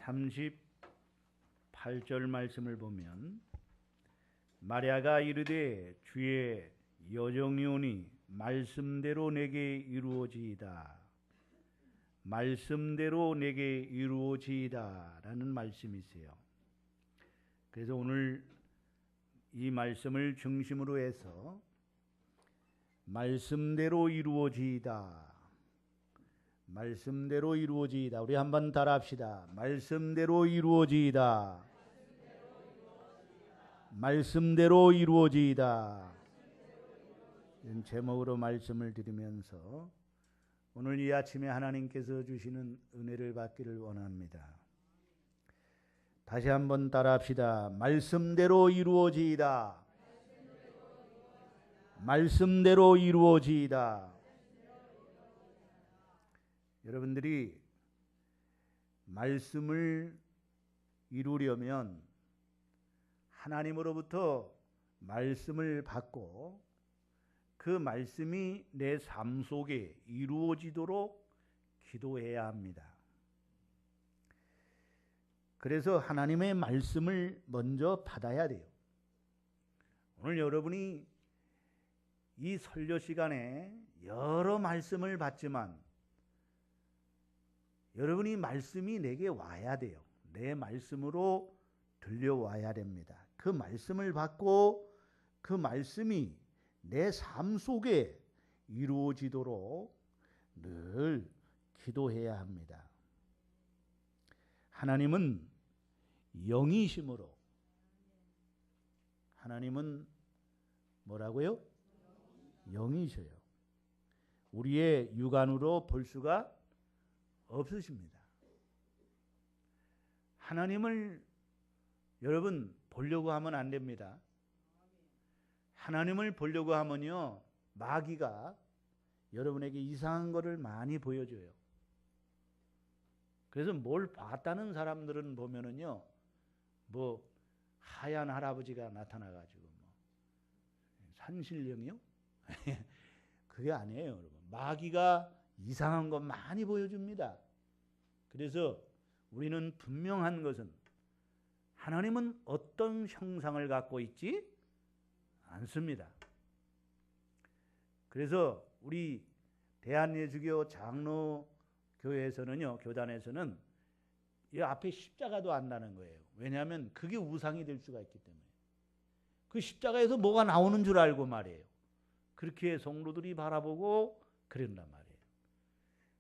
38절 말씀을 보면 마리아가 이르되 주의 여정이 오니 말씀대로 내게 이루어지이다. 말씀대로 내게 이루어지이다 라는 말씀이 있어요. 그래서 오늘 이 말씀을 중심으로 해서 말씀대로 이루어지이다. 말씀대로 이루어지이다. 우리 한번 따라합시다. 말씀대로 이루어지이다. 말씀대로 이루어지이다. 이런 제목으로 말씀을 드리면서 오늘 이 아침에 하나님께서 주시는 은혜를 받기를 원합니다. 다시 한번 따라합시다. 말씀대로 이루어지이다. 말씀대로 이루어지이다. 여러분들이 말씀을 이루려면 하나님으로부터 말씀을 받고 그 말씀이 내 삶 속에 이루어지도록 기도해야 합니다. 그래서 하나님의 말씀을 먼저 받아야 돼요. 오늘 여러분이 이 설교 시간에 여러 말씀을 받지만 여러분이 말씀이 내게 와야 돼요. 내 말씀으로 들려와야 됩니다. 그 말씀을 받고 그 말씀이 내 삶 속에 이루어지도록 늘 기도해야 합니다. 하나님은 영이심으로 하나님은 뭐라고요? 영이셔요. 우리의 육안으로 볼 수가 없으십니다. 하나님을 여러분 보려고 하면 안 됩니다. 하나님을 보려고 하면요 마귀가 여러분에게 이상한 것을 많이 보여줘요. 그래서 뭘 봤다는 사람들은 보면은요 뭐 하얀 할아버지가 나타나가지고 뭐 산신령이요? 그게 아니에요, 여러분. 마귀가 이상한 것 많이 보여줍니다. 그래서 우리는 분명한 것은 하나님은 어떤 형상을 갖고 있지 않습니다. 그래서 우리 대한예수교 장로교회에서는요, 교단에서는 이 앞에 십자가도 안다는 거예요. 왜냐하면 그게 우상이 될 수가 있기 때문에. 그 십자가에서 뭐가 나오는 줄 알고 말이에요. 그렇게 성도들이 바라보고 그런단 말이에요.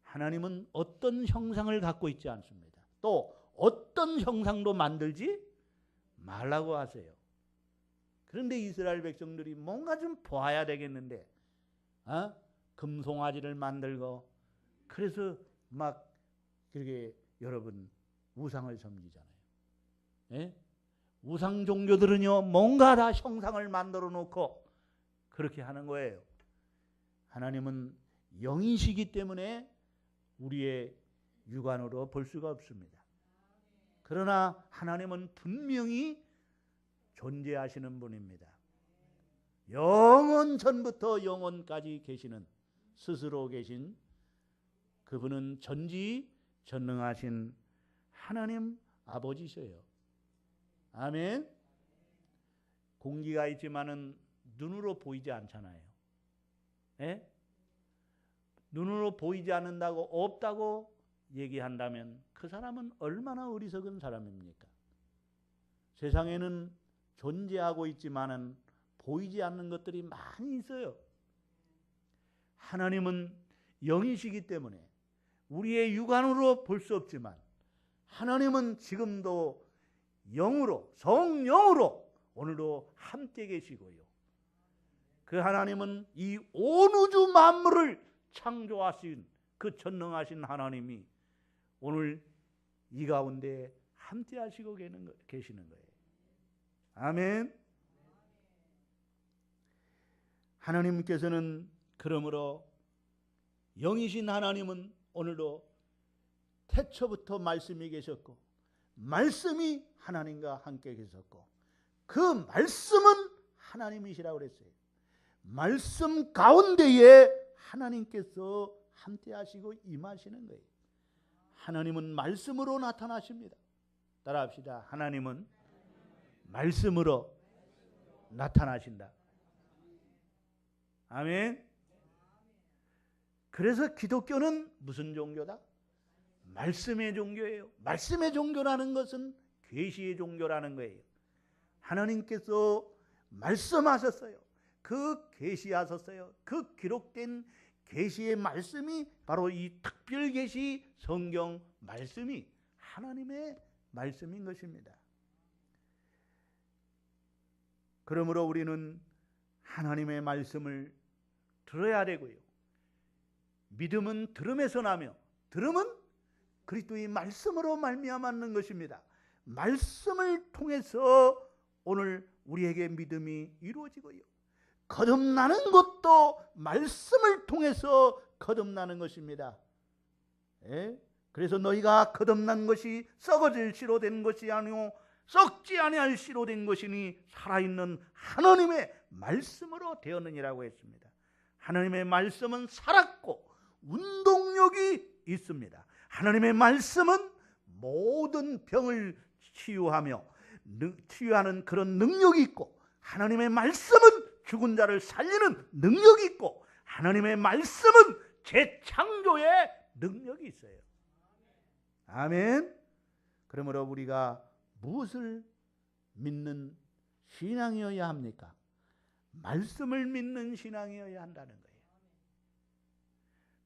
하나님은 어떤 형상을 갖고 있지 않습니다. 또 어떤 형상도 만들지 말라고 하세요. 그런데 이스라엘 백성들이 뭔가 좀 보아야 되겠는데 금송아지를 만들고 그래서 막 그렇게 여러분 우상을 섬기잖아요. 예? 우상 종교들은요 뭔가 다 형상을 만들어 놓고 그렇게 하는 거예요. 하나님은 영이시기 때문에 우리의 육안으로 볼 수가 없습니다. 그러나 하나님은 분명히 존재하시는 분입니다. 영원 전부터 영원까지 계시는 스스로 계신 그분은 전지전능하신 하나님 아버지셔요. 아멘. 공기가 있지만은 눈으로 보이지 않잖아요. 예? 눈으로 보이지 않는다고 없다고 얘기한다면 그 사람은 얼마나 어리석은 사람입니까? 세상에는 존재하고 있지만은 보이지 않는 것들이 많이 있어요. 하나님은 영이시기 때문에 우리의 육안으로 볼 수 없지만 하나님은 지금도 영으로 성령으로 오늘도 함께 계시고요. 그 하나님은 이 온 우주 만물을 창조하신 그 전능하신 하나님이 오늘 이 가운데 함께 하시고 계시는 거예요. 아멘. 하나님께서는 그러므로 영이신 하나님은 오늘도 태초부터 말씀이 계셨고 말씀이 하나님과 함께 계셨고 그 말씀은 하나님이시라고 그랬어요. 말씀 가운데에 하나님께서 함께 하시고 임하시는 거예요. 하나님은 말씀으로 나타나십니다. 따라합시다. 하나님은 말씀으로 나타나신다. 아멘. 그래서 기독교는 무슨 종교다? 말씀의 종교예요. 말씀의 종교라는 것은 계시의 종교라는 거예요. 하나님께서 말씀하셨어요. 그 계시하셨어요. 그 기록된 계시의 말씀이 바로 이 특별 계시 성경 말씀이 하나님의 말씀인 것입니다. 그러므로 우리는 하나님의 말씀을 들어야 되고요. 믿음은 들음에서 나며 들음은 그리스도의 말씀으로 말미암는 것입니다. 말씀을 통해서 오늘 우리에게 믿음이 이루어지고요. 거듭나는 것도 말씀을 통해서 거듭나는 것입니다. 그래서 너희가 거듭난 것이 썩어질 씨로 된 것이 아니오 썩지 아니할 씨로 된 것이니 살아있는 하나님의 말씀으로 되었느니라고 했습니다. 하나님의 말씀은 살았고 운동력이 있습니다. 하나님의 말씀은 모든 병을 치유하는 그런 능력이 있고, 하나님의 말씀은 죽은 자를 살리는 능력이 있고, 하나님의 말씀은 재창조의 능력이 있어요. 아멘. 그러므로 우리가 무엇을 믿는 신앙이어야 합니까? 말씀을 믿는 신앙이어야 한다는 거예요.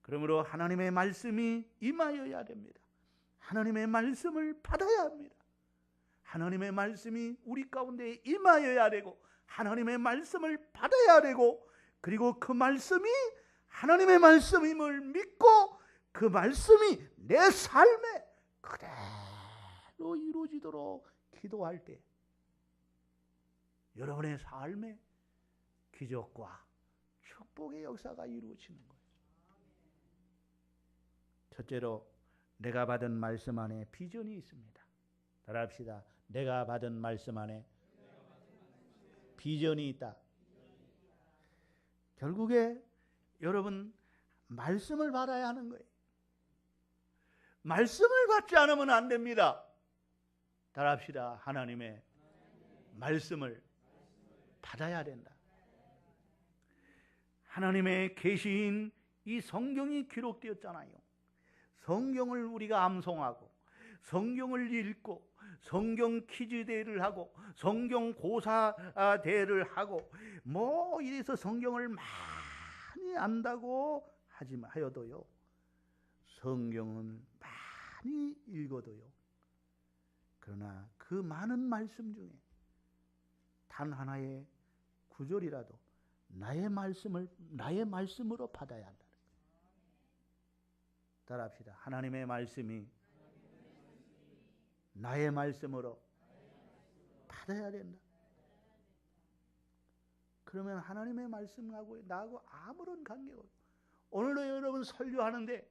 그러므로 하나님의 말씀이 임하여야 됩니다. 하나님의 말씀을 받아야 합니다. 하나님의 말씀이 우리 가운데 임하여야 되고, 하나님의 말씀을 받아야 되고, 그리고 그 말씀이 하나님의 말씀임을 믿고 그 말씀이 내 삶에 그대로 이루어지도록 기도할 때 여러분의 삶에 기적과 축복의 역사가 이루어지는 거예요. 첫째로 내가 받은 말씀 안에 비전이 있습니다. 따라합시다. 내가 받은 말씀 안에 비전이 있다. 결국에 여러분 말씀을 받아야 하는 거예요. 말씀을 받지 않으면 안 됩니다. 따라합시다. 하나님의 말씀을 받아야 된다. 하나님의 계시인 이 성경이 기록되었잖아요. 성경을 우리가 암송하고 성경을 읽고 성경 퀴즈 대회를 하고 성경 고사 대회를 하고 이래서 성경을 많이 안다고 하여도요, 성경은 많이 읽어도요, 그러나 그 많은 말씀 중에 단 하나의 구절이라도 나의 말씀으로 받아야 한다는 거예요. 따라합시다. 하나님의 말씀이 나의 말씀으로 받아야 된다. 그러면 하나님의 말씀하고 나하고 아무런 관계가 없어요. 오늘도 여러분 설교하는데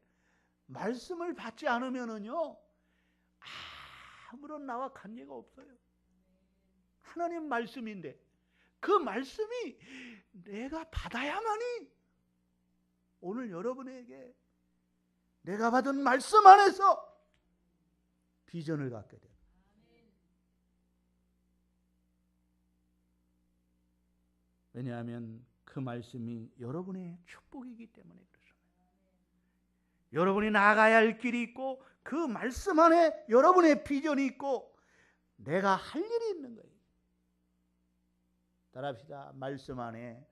말씀을 받지 않으면은요, 아무런 나와 관계가 없어요. 하나님 말씀인데 그 말씀이 내가 받아야만이 오늘 여러분에게 내가 받은 말씀 안에서 비전을 갖게 돼요. 왜냐하면 그 말씀이 여러분의 축복이기 때문에 그렇습니다. 여러분이 나아가야 할 길이 있고 그 말씀 안에 여러분의 비전이 있고 내가 할 일이 있는 거예요. 따라합시다. 말씀 안에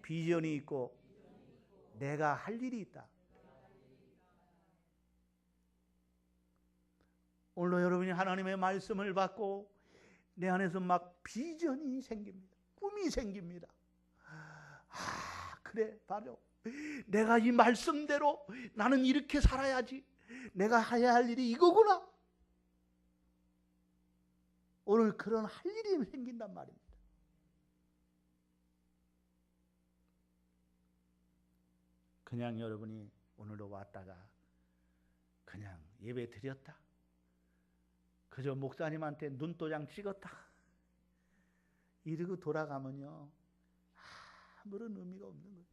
비전이 있고 내가 할 일이 있다. 오늘도 여러분이 하나님의 말씀을 받고 내 안에서 막 비전이 생깁니다. 꿈이 생깁니다. 그래, 바로 내가 이 말씀대로 나는 이렇게 살아야지. 내가 해야 할 일이 이거구나. 오늘 그런 할 일이 생긴단 말입니다. 그냥 여러분이 오늘도 왔다가 그냥 예배 드렸다, 그저 목사님한테 눈도장 찍었다 이러고 돌아가면요, 아무런 의미가 없는 거예요.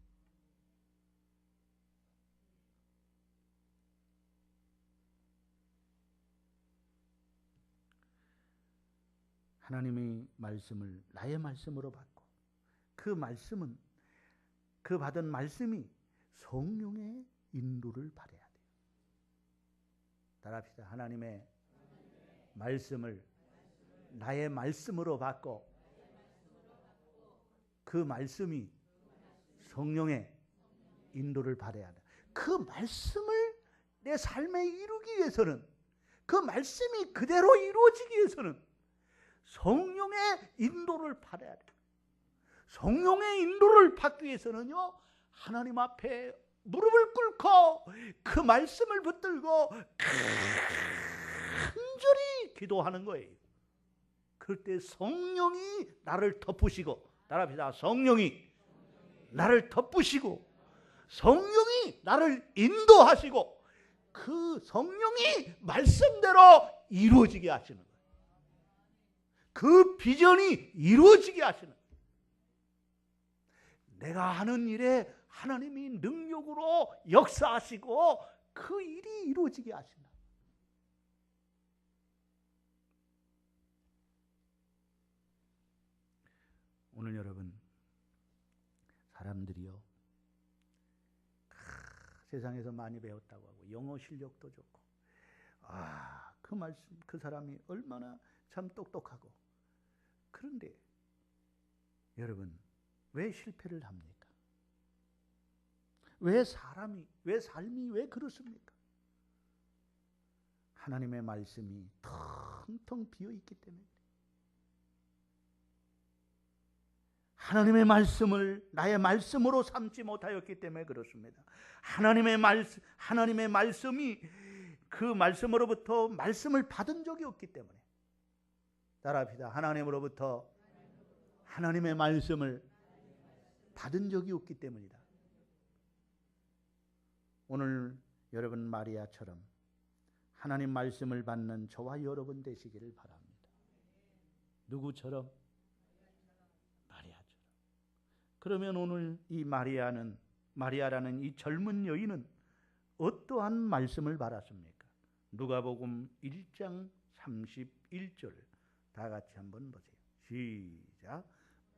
하나님의 말씀을 나의 말씀으로 받고 그 말씀은 그 받은 말씀이 성령의 인도를 받아야 돼요. 따라합시다. 하나님의 말씀을 나의 말씀으로 받고 그 말씀이 성령의 인도를 받아야 돼. 그 말씀을 내 삶에 이루기 위해서는, 그 말씀이 그대로 이루어지기 위해서는 성령의 인도를 받아야 돼. 성령의 인도를 받기 위해서는요, 하나님 앞에 무릎을 꿇고 그 말씀을 붙들고 간절히 기도하는 거예요. 그때 성령이 나를 덮으시고, 따라합시다. 성령이 나를 덮으시고 성령이 나를 인도하시고 그 성령이 말씀대로 이루어지게 하시는 거예요. 그 비전이 이루어지게 하시는 거예요. 내가 하는 일에 하나님이 능력으로 역사하시고 그 일이 이루어지게 하신다. 오늘 여러분, 사람들이요, 세상에서 많이 배웠다고 하고 영어 실력도 좋고, 그 말씀, 그 사람이 얼마나 참 똑똑하고, 그런데 여러분, 왜 실패를 합니까? 왜 삶이 왜 그렇습니까? 하나님의 말씀이 텅텅 비어있기 때문에, 하나님의 말씀을 나의 말씀으로 삼지 못하였기 때문에 그렇습니다. 하나님의 말씀이 그 말씀으로부터 말씀을 받은 적이 없기 때문에, 따라합시다. 하나님으로부터 하나님의 말씀을 받은 적이 없기 때문이다. 오늘 여러분 마리아처럼 하나님 말씀을 받는 저와 여러분 되시기를 바랍니다. 누구처럼? 마리아처럼. 그러면 오늘 이 마리아라는 이 젊은 여인은 어떠한 말씀을 받았습니까? 누가복음 1장 31절 다 같이 한번 보세요. 시작.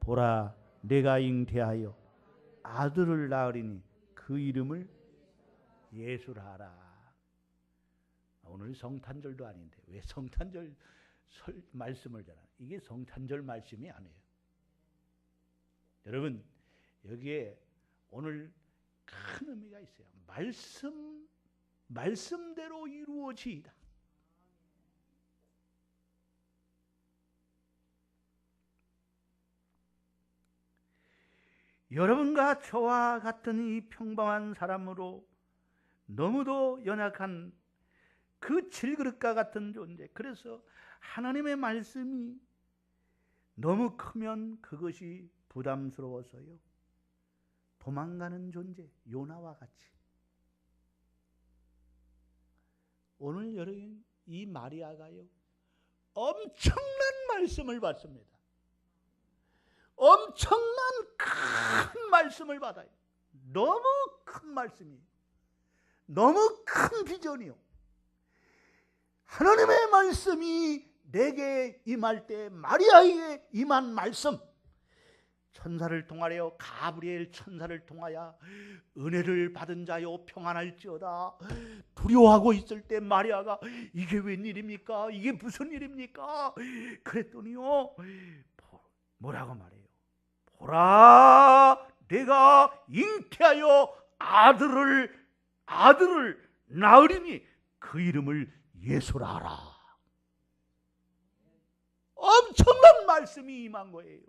보라, 내가 잉태하여 아들을 낳으리니 그 이름을 예수라 하라. 오늘 성탄절도 아닌데 왜 성탄절 말씀을 전하나? 이게 성탄절 말씀이 아니에요. 여러분, 여기에 오늘 큰 의미가 있어요. 말씀대로 이루어지이다. 여러분과 저와 같은 이 평범한 사람으로 너무도 연약한 그 질그릇과 같은 존재, 그래서 하나님의 말씀이 너무 크면 그것이 부담스러워서요, 도망가는 존재, 요나와 같이. 오늘 여러분, 이 마리아가요, 엄청난 말씀을 받습니다. 엄청난 큰 말씀을 받아요. 너무 큰 말씀이에요. 너무 큰 비전이요. 하나님의 말씀이 내게 임할 때, 마리아에게 임한 말씀, 천사를 통하여, 가브리엘 천사를 통하여 은혜를 받은 자여 평안할지어다. 두려워하고 있을 때 마리아가 이게 웬일입니까? 이게 무슨 일입니까? 그랬더니요, 뭐라고 말해요? 보라, 내가 잉태하여 아들을 낳으리니 그 이름을 예수라 하라. 엄청난 말씀이 임한 거예요.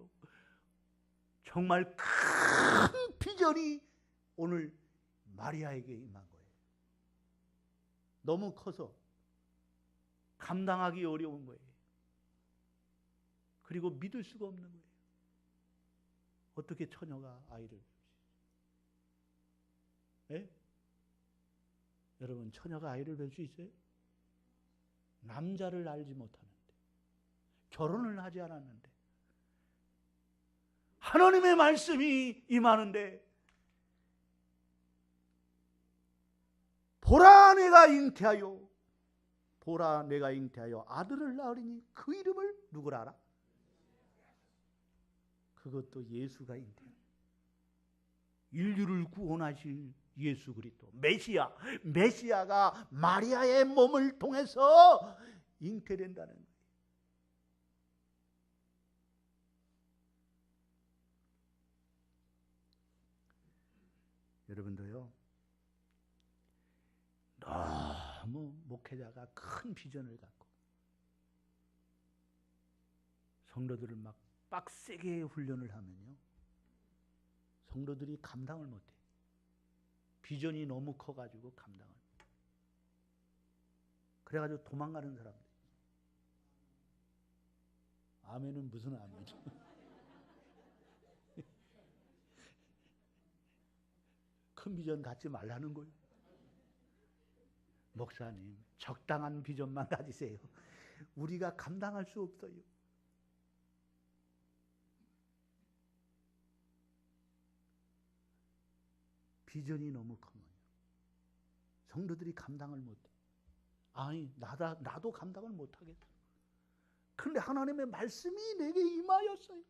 정말 큰 비전이 오늘 마리아에게 임한 거예요. 너무 커서 감당하기 어려운 거예요. 그리고 믿을 수가 없는 거예요. 어떻게 처녀가 아이를? 예? 여러분, 처녀가 아이를 뵐 수 있어요? 남자를 알지 못하는데, 결혼을 하지 않았는데, 하나님의 말씀이 임하는데, 보라, 내가 잉태하여 아들을 낳으리니 그 이름을 누구라 알아? 그것도 예수가 잉태한 인류를 구원하실 예수 그리스도 메시아가 마리아의 몸을 통해서 잉태된다는 거예요. 여러분도요, 너무 목회자가 큰 비전을 갖고 성도들을 막 빡세게 훈련을 하면요, 성도들이 감당을 못해. 비전이 너무 커가지고 감당을 못해. 그래가지고 도망가는 사람들. 아멘은 무슨 아멘이죠? 큰 비전 갖지 말라는 거예요. 목사님, 적당한 비전만 가지세요. 우리가 감당할 수 없어요. 비전이 너무 크면 성도들이 감당을 못해. 아니, 나도 감당을 못하겠다. 그런데 하나님의 말씀이 내게 임하였어요.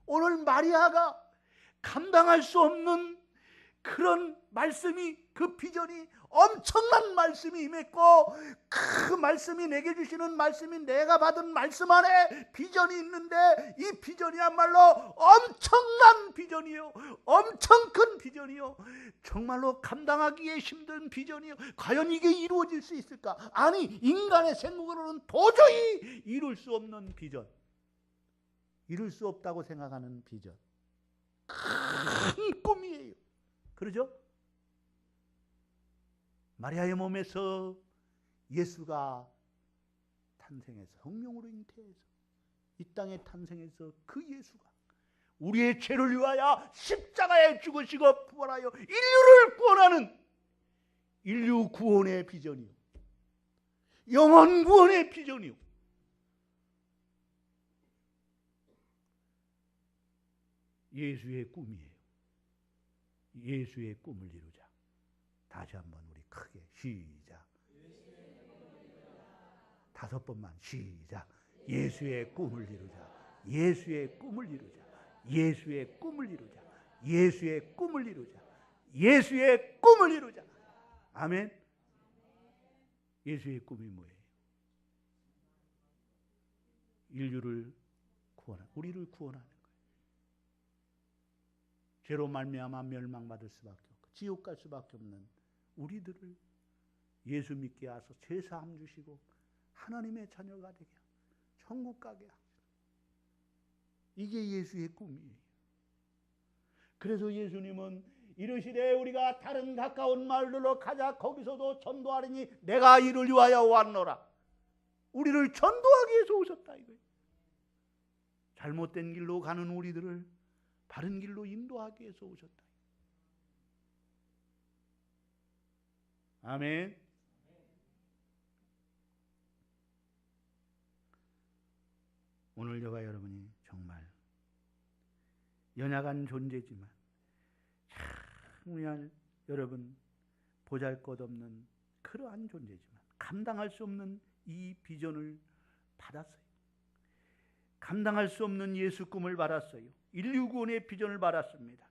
오늘 마리아가 감당할 수 없는 그런 말씀이, 그 비전이, 엄청난 말씀이 임했고, 그 말씀이 내게 주시는 말씀이 내가 받은 말씀 안에 비전이 있는데, 이 비전이야말로 엄청난 비전이요, 엄청 큰 비전이요, 정말로 감당하기에 힘든 비전이요. 과연 이게 이루어질 수 있을까? 아니, 인간의 생각으로는 도저히 이룰 수 없는 비전, 이룰 수 없다고 생각하는 비전, 큰 꿈이에요. 그러죠? 마리아의 몸에서 예수가 탄생해서, 성령으로 잉태해서 이 땅에 탄생해서, 그 예수가 우리의 죄를 위하여 십자가에 죽으시고 부활하여 인류를 구원하는 인류 구원의 비전이요, 영원 구원의 비전이요, 예수의 꿈이에요. 예수의 꿈을 이루자. 다시 한번 우리 크게 시작. 5번만 시작. 예수의 꿈을 이루자. 예수의 꿈을 이루자. 예수의 꿈을 이루자. 예수의 꿈을 이루자. 예수의 꿈을 이루자. 아멘. 예수의 꿈이 뭐예요? 인류를 구원하는, 우리를 구원하는 거예요. 죄로 말미암아 멸망받을 수밖에 없고 지옥 갈 수밖에 없는 우리들을 예수 믿게 하소 죄 사함 주시고 하나님의 자녀가 되게 하고 천국 가게 하소. 이게 예수의 꿈이에요. 그래서 예수님은 이르시되 우리가 다른 가까운 마을들로 가자. 거기서도 전도하리니 내가 이를 위하여 왔노라. 우리를 전도하기 위해서 오셨다 이거예요. 잘못된 길로 가는 우리들을 바른 길로 인도하기 위해서 오셨다. 아멘. 오늘 저와 여러분이 정말 연약한 존재지만 정말 여러분 보잘것없는 그러한 존재지만 감당할 수 없는 이 비전을 받았어요. 감당할 수 없는 예수 꿈을 받았어요. 인류 구원의 비전을 받았습니다.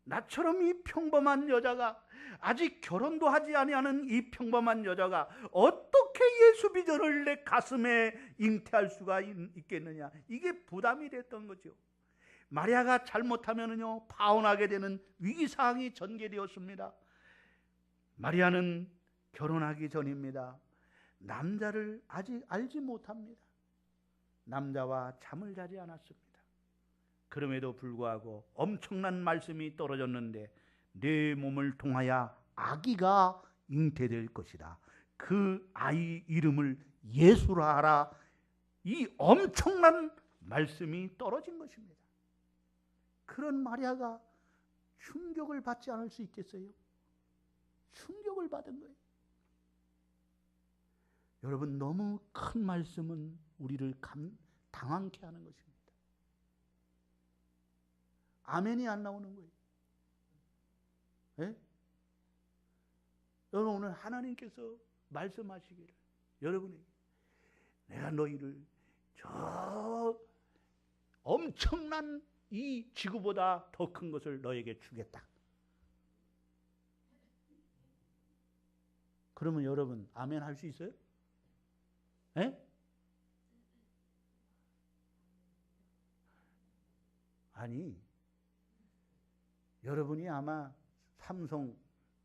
나처럼 이 평범한 여자가, 아직 결혼도 하지 아니하는 이 평범한 여자가 어떻게 예수 비전을 내 가슴에 잉태할 수가 있겠느냐. 이게 부담이 됐던 거죠. 마리아가 잘못하면요 파혼하게 되는 위기사항이 전개되었습니다. 마리아는 결혼하기 전입니다. 남자를 아직 알지 못합니다. 남자와 잠을 자지 않았습니다. 그럼에도 불구하고 엄청난 말씀이 떨어졌는데 내 몸을 통하여 아기가 잉태될 것이다. 그 아이 이름을 예수라 하라. 이 엄청난 말씀이 떨어진 것입니다. 그런 마리아가 충격을 받지 않을 수 있겠어요? 충격을 받은 거예요. 여러분, 너무 큰 말씀은 우리를 당황케 하는 것입니다. 아멘이 안 나오는 거예요. 예? 여러분, 오늘 하나님께서 말씀하시기를 여러분에게 내가 너희를 저 엄청난 이 지구보다 더 큰 것을 너에게 주겠다. 그러면 여러분 아멘 할 수 있어요? 에? 아니, 여러분이 아마 삼성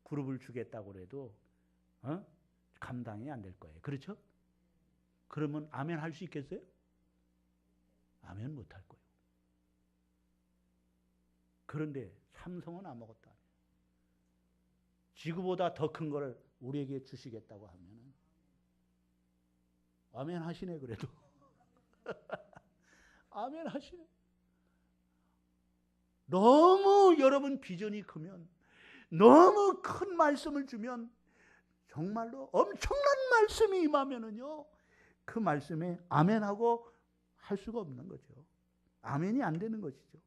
그룹을 주겠다고 해도 감당이 안 될 거예요. 그렇죠? 그러면 아멘 할 수 있겠어요? 아멘 못 할 거예요. 그런데 삼성은 아무것도 아니에요. 지구보다 더 큰 걸 우리에게 주시겠다고 하면 아멘 하시네. 그래도 아멘 하시네. 너무 여러분 비전이 크면, 너무 큰 말씀을 주면, 정말로 엄청난 말씀이 임하면은요, 그 말씀에 아멘하고 할 수가 없는 거죠. 아멘이 안 되는 것이죠.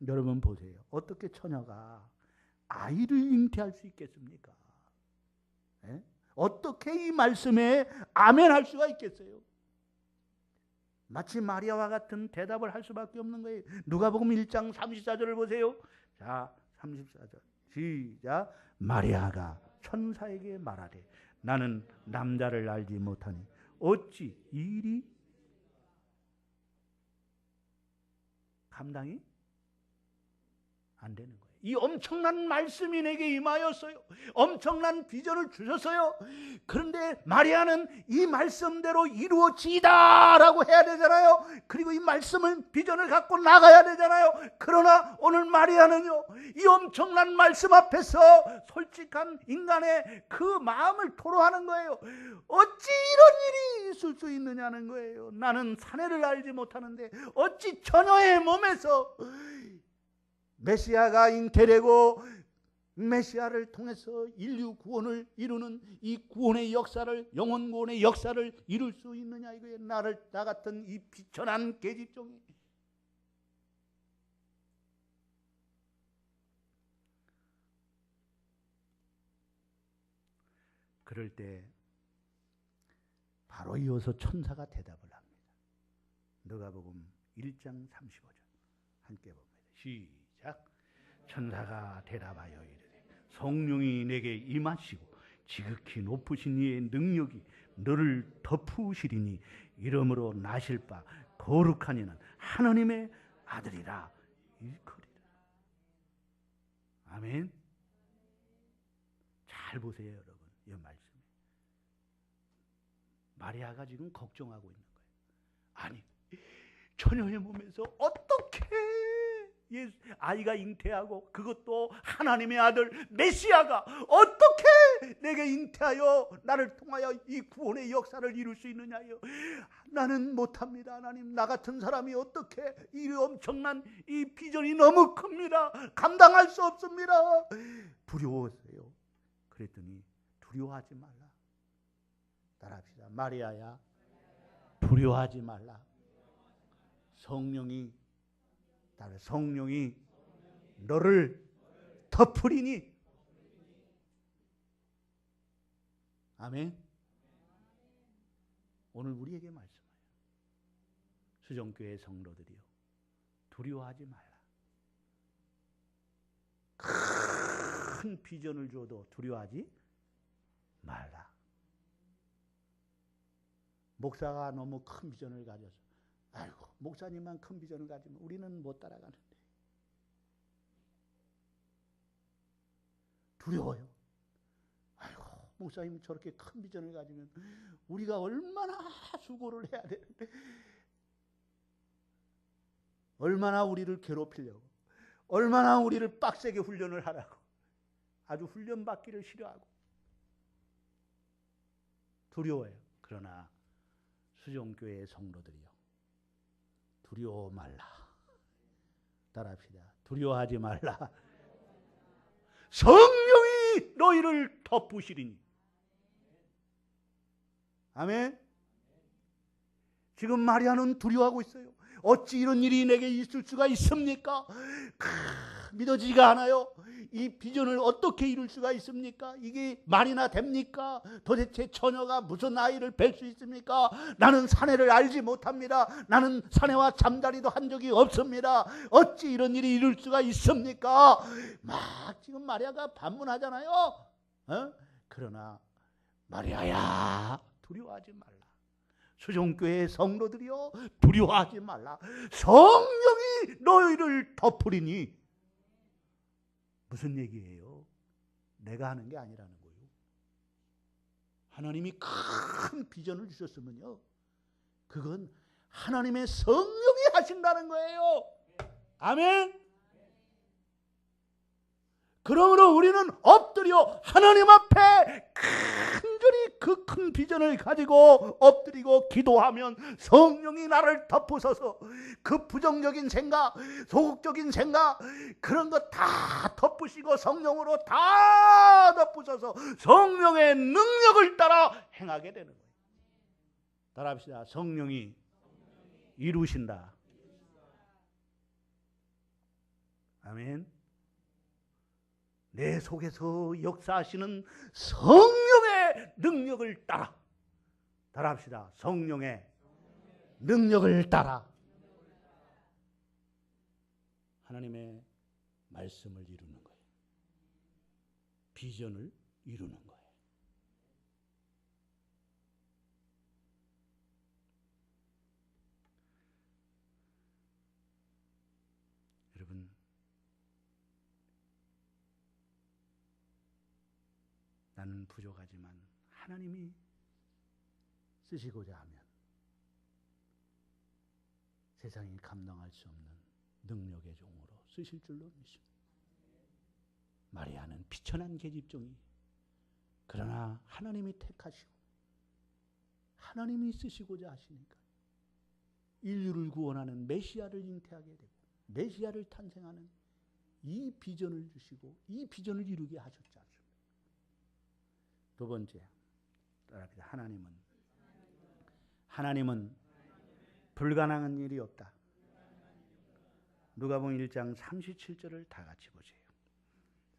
여러분 보세요. 어떻게 처녀가 아이를 잉태할 수 있겠습니까? 에? 어떻게 이 말씀에 아멘할 수가 있겠어요? 마치 마리아와 같은 대답을 할 수밖에 없는 거예요. 누가복음 1장 34절을 보세요. 자, 34절 시작. 마리아가 천사에게 말하되 나는 남자를 알지 못하니 어찌 이 일이 감당이 안 되는 거예요. 이 엄청난 말씀이 내게 임하였어요. 엄청난 비전을 주셨어요. 그런데 마리아는 이 말씀대로 이루어지다 라고 해야 되잖아요. 그리고 이 말씀은 비전을 갖고 나가야 되잖아요. 그러나 오늘 마리아는요, 이 엄청난 말씀 앞에서 솔직한 인간의 그 마음을 토로하는 거예요. 어찌 이런 일이 있을 수 있느냐는 거예요. 나는 사내를 알지 못하는데 어찌 처녀의 몸에서 메시아가 잉태되고 메시아를 통해서 인류 구원을 이루는 이 구원의 역사를, 영혼 구원의 역사를 이룰 수 있느냐 이거예요. 나 같은 이 비천한 계집종이. 그럴 때 바로 이어서 천사가 대답을 합니다. 누가복음 1장 35절 함께 봅니다. 시작. 천사가 대답하여 이르되 성령이 내게 임하시고 지극히 높으신 이의 능력이 너를 덮으시리니 이러므로 나실 바 거룩한 이는 하나님의 아들이라 일컬이라. 아멘. 잘 보세요 여러분. 이 말씀. 마리아가 지금 걱정하고 있는 거예요. 아니, 처녀의 몸에서 어떻게 아이가 잉태하고, 그것도 하나님의 아들 메시아가 어떻게 내게 잉태하여 나를 통하여 이 구원의 역사를 이룰 수 있느냐요. 나는 못합니다. 하나님, 나 같은 사람이 어떻게, 이 엄청난 이 비전이 너무 큽니다. 감당할 수 없습니다. 두려웠어요. 그랬더니 두려워하지 말라. 따라합시다. 마리아야, 두려워하지 말라. 성령이 너를 덮으리니. 아멘. 오늘 우리에게 말씀해요. 수정교회 성도들이요, 두려워하지 말라. 큰 비전을 줘도 두려워하지 말라. 목사가 너무 큰 비전을 가져서, 아이고, 목사님만 큰 비전을 가지면 우리는 못 따라가는데. 두려워요. 아이고, 목사님 저렇게 큰 비전을 가지면 우리가 얼마나 수고를 해야 되는데, 얼마나 우리를 괴롭히려고, 얼마나 우리를 빡세게 훈련을 하라고, 아주 훈련 받기를 싫어하고 두려워요. 그러나 수정교회의 성도들이요, 두려워 말라. 따라합시다. 두려워하지 말라. 성령이 너희를 덮으시리니. 아멘. 지금 마리아는 두려워하고 있어요. 어찌 이런 일이 내게 있을 수가 있습니까? 믿어지지가 않아요. 이 비전을 어떻게 이룰 수가 있습니까? 이게 말이나 됩니까? 도대체 처녀가 무슨 아이를 뵐 수 있습니까? 나는 사내를 알지 못합니다. 나는 사내와 잠자리도 한 적이 없습니다. 어찌 이런 일이 이룰 수가 있습니까? 막 지금 마리아가 반문하잖아요. 그러나 마리아야, 두려워하지 말라. 수종교회 성도들이여, 두려워하지 말라. 성령이 너희를 덮으리니. 무슨 얘기예요? 내가 하는 게 아니라는 거예요. 하나님이 큰 비전을 주셨으면요, 그건 하나님의 성령이 하신다는 거예요. 아멘. 그러므로 우리는 엎드려 하나님 앞에 간절히 그 큰 비전을 가지고 엎드리고 기도하면 성령이 나를 덮으셔서 그 부정적인 생각, 소극적인 생각, 그런 거 다 덮으시고 성령으로 다 덮으셔서 성령의 능력을 따라 행하게 되는 거예요. 따라합시다. 성령이 이루신다. 아멘. 내 속에서 역사하시는 성령의 능력을 따라. 따라합시다. 성령의 능력을 따라 하나님의 말씀을 이루는 거예요. 비전을 이루는 거예요. 여러분, 나는 부족하지만 하나님이 쓰시고자 하면 세상이 감당할 수 없는 능력의 종으로 쓰실 줄로 믿습니다. 마리아는 비천한 계집종이, 그러나 하나님이 택하시고 하나님이 쓰시고자 하시니까 인류를 구원하는 메시아를 잉태하게 되고 메시아를 탄생하는 이 비전을 주시고 이 비전을 이루게 하셨지 않습니까? 두 번째, 하나님은 불가능한 일이 없다. 누가복음 1장 37절을 다 같이 보세요.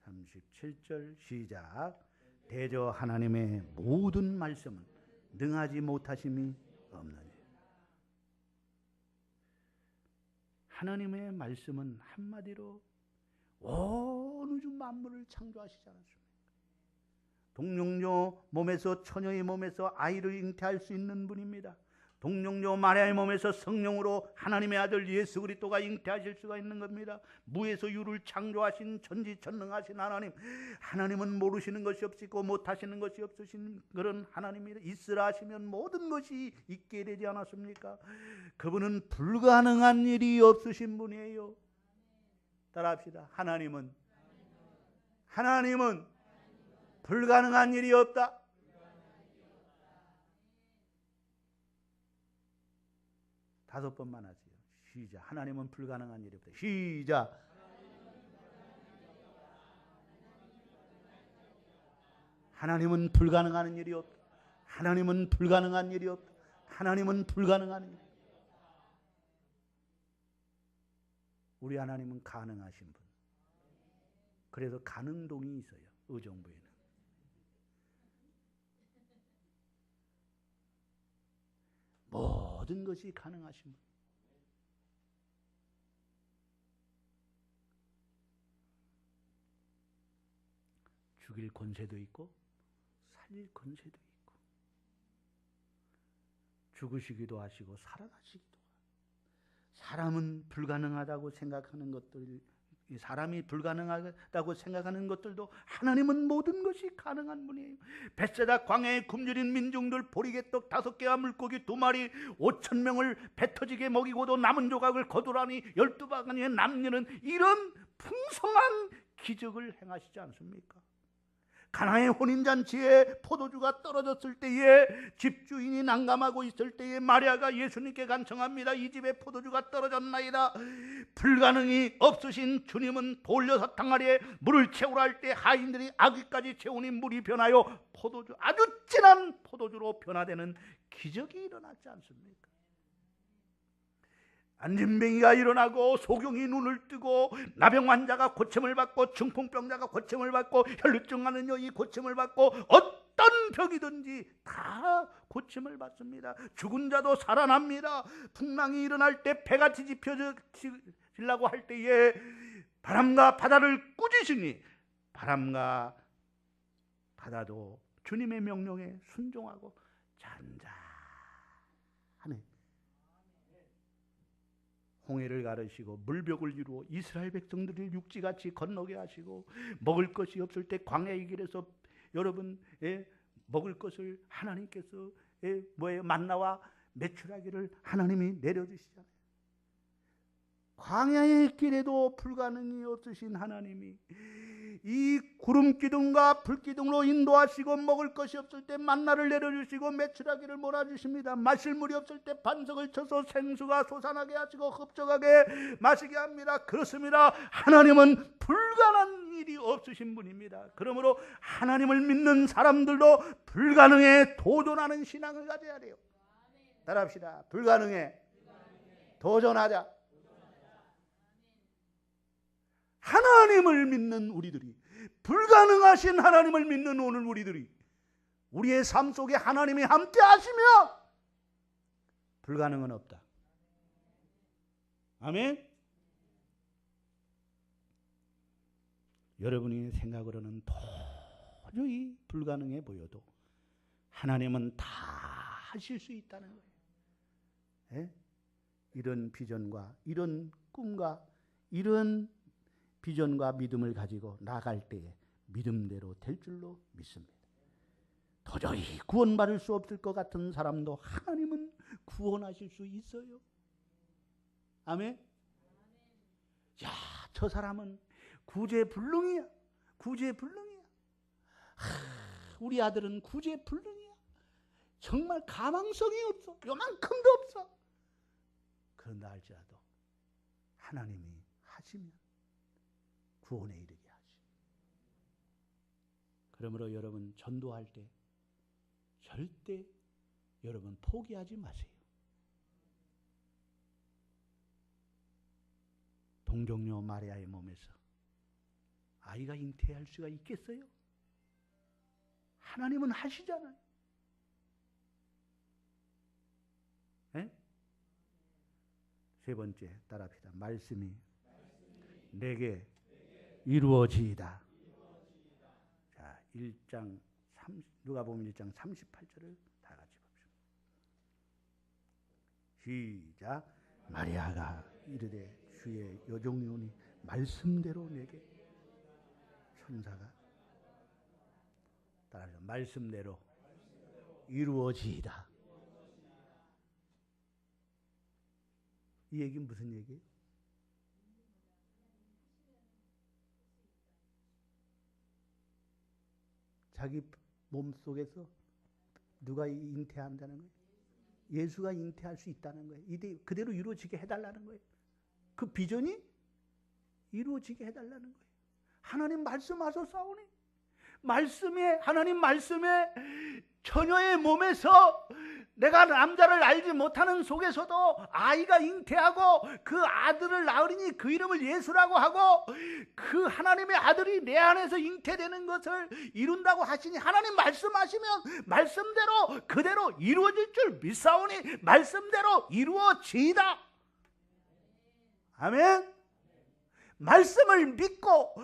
37절 시작. 대저 하나님의 모든 말씀은 능하지 못하심이 없느니. 하나님의 말씀은 한마디로 온 우주 만물을 창조하시지 않았습니까? 동령녀 몸에서, 처녀의 몸에서 아이를 잉태할 수 있는 분입니다. 동령녀 마리아의 몸에서 성령으로 하나님의 아들 예수 그리스도가 잉태하실 수가 있는 겁니다. 무에서 유를 창조하신 전지전능하신 하나님, 하나님은 모르시는 것이 없으시고 못하시는 것이 없으신 그런 하나님이라. 있으라 하시면 모든 것이 있게 되지 않았습니까? 그분은 불가능한 일이 없으신 분이에요. 따라합시다. 하나님은 불가능한 일이 없다. 다섯 번만 하세요. 시작. 하나님은 불가능한 일이 없다. 시작. 하나님은 불가능한 일이 없다. 하나님은 불가능한 일이 없다. 하나님은 불가능한 일. 우리 하나님은 가능하신 분. 그래서 가능동이 있어요. 의정부에는. 모든 것이 가능하신 분. 죽일 권세도 있고 살릴 권세도 있고 죽으시기도 하시고 살아나시기도 하고. 사람은 불가능하다고 생각하는 것들, 사람이 불가능하다고 생각하는 것들도 하나님은 모든 것이 가능한 분이에요. 벳세다 광야에 굶주린 민중들 보리개떡 5개와 물고기 2마리 5,000명을 배 터지게 먹이고도 남은 조각을 거두라니 12바구니에 남는 이런 풍성한 기적을 행하시지 않습니까? 가나의 혼인잔치에 포도주가 떨어졌을 때에 집주인이 난감하고 있을 때에 마리아가 예수님께 간청합니다. 이 집에 포도주가 떨어졌나이다. 불가능이 없으신 주님은 돌려서 항아리에 물을 채우라 할 때 하인들이 아귀까지 채우니 물이 변하여 포도주, 아주 진한 포도주로 변화되는 기적이 일어났지 않습니까? 안진뱅이가 일어나고 소경이 눈을 뜨고 나병 환자가 고침을 받고 중풍병자가 고침을 받고 혈루증 하는 여인이 고침을 받고 어떤 병이든지 다 고침을 받습니다. 죽은 자도 살아납니다. 풍랑이 일어날 때 배가 뒤집혀지려고 할 때에 바람과 바다를 꾸짖으니 바람과 바다도 주님의 명령에 순종하고 잔잔하네. 홍해를 가르시고 물벽을 이루어 이스라엘 백성들을 육지같이 건너게 하시고 먹을 것이 없을 때 광야의 길에서 여러분 먹을 것을 하나님께서 만나와 메추라기를 하나님이 내려주시잖아요. 광야의 길에도 불가능이 없으신 하나님이 이 구름 기둥과 불 기둥으로 인도하시고 먹을 것이 없을 때 만나를 내려주시고 메추라기를 몰아주십니다. 마실 물이 없을 때 반석을 쳐서 생수가 솟아나게 하시고 흡족하게 마시게 합니다. 그렇습니다. 하나님은 불가능한 일이 없으신 분입니다. 그러므로 하나님을 믿는 사람들도 불가능에 도전하는 신앙을 가져야 돼요. 따라합시다. 불가능에 도전하자. 하나님을 믿는 우리들이, 불가능하신 하나님을 믿는 오늘 우리들이 우리의 삶 속에 하나님이 함께 하시면 불가능은 없다. 아멘. 여러분이 생각으로는 도저히 불가능해 보여도 하나님은 다 하실 수 있다는 거예요. 이런 비전과 이런 꿈과 이런 비전과 믿음을 가지고 나갈 때에 믿음대로 될 줄로 믿습니다. 도저히 구원받을 수 없을 것 같은 사람도 하나님은 구원하실 수 있어요. 아멘. 야, 저 사람은 구제불능이야. 구제불능이야. 우리 아들은 구제불능이야. 정말 가망성이 없어. 요만큼도 없어. 그런다 할지라도 하나님이 하시면 구원에 이르게 하시. 그러므로 여러분 전도할 때 절대 여러분 포기하지 마세요. 동정녀 마리아의 몸에서 아이가 잉태할 수가 있겠어요? 하나님은 하시잖아요. 네? 세 번째 따라합시다. 말씀이 내게 이루어지이다. 자, 1장 누가복음 1장 38절을 다 같이 봅시다. 시작. 마리아가 이르되 주의 여종이오니 말씀대로 내게 천사가 따라서 말씀대로 이루어지이다. 이 얘기는 무슨 얘기예요? 자기 몸속에서 누가 잉태한다는 거예요? 예수가 잉태할 수 있다는 거예요. 이게 그대로 이루어지게 해달라는 거예요. 그 비전이 이루어지게 해달라는 거예요. 하나님 말씀하셨사오니 말씀에 하나님 말씀에 처녀의 몸에서 내가 남자를 알지 못하는 속에서도 아이가 잉태하고 그 아들을 낳으리니 그 이름을 예수라고 하고 그 하나님의 아들이 내 안에서 잉태되는 것을 이룬다고 하시니 하나님 말씀하시면 말씀대로 그대로 이루어질 줄 믿사오니 말씀대로 이루어지이다. 아멘. 말씀을 믿고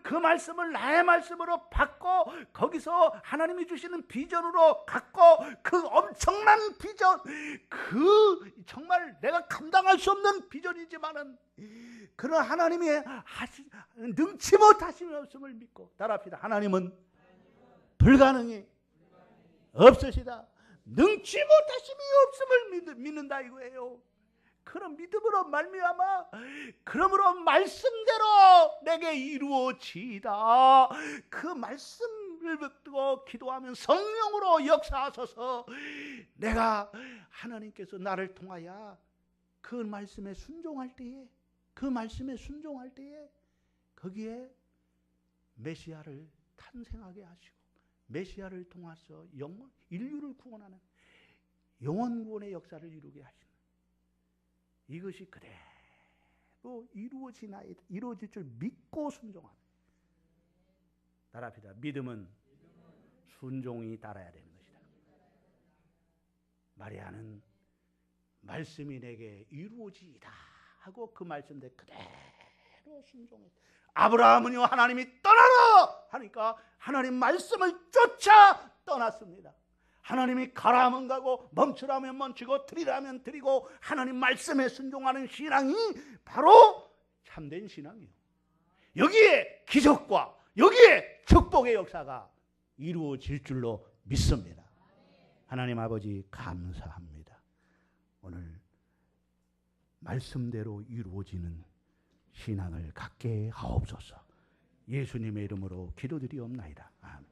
그 말씀을 나의 말씀으로 받고 거기서 하나님이 주시는 비전으로 갖고 그 엄청난 비전, 그 정말 내가 감당할 수 없는 비전이지만은 그런 하나님이 능치 못하심이 없음을 믿고 따라합시다. 하나님은 불가능이 없으시다. 능치 못하심이 없음을 믿는다 이거예요. 그런 믿음으로 말미암아 그러므로 말씀대로 내게 이루어지이다. 그 말씀을 듣고 기도하면 성령으로 역사하소서. 내가 하나님께서 나를 통하여 그 말씀에 순종할 때에 거기에 메시아를 탄생하게 하시고 메시아를 통해서 인류를 구원하는 영원 구원의 역사를 이루게 하시는 이것이 그대로 이루어질 줄 믿고 순종하는. 따라합시다. 믿음은 순종이 따라야 되는 것이다. 마리아는 말씀이 내게 이루어지이다 하고 그 말씀대로 그대로 순종했다. 아브라함은요, 하나님이 떠나라 하니까 하나님 말씀을 쫓아 떠났습니다. 하나님이 가라 하면 가고 멈추라면 멈추고 드리라면 드리고 하나님 말씀에 순종하는 신앙이 바로 참된 신앙이에요. 여기에 기적과 여기에 축복의 역사가 이루어질 줄로 믿습니다. 하나님 아버지 감사합니다. 오늘 말씀대로 이루어지는 신앙을 갖게 하옵소서. 예수님의 이름으로 기도드리옵나이다. 아멘.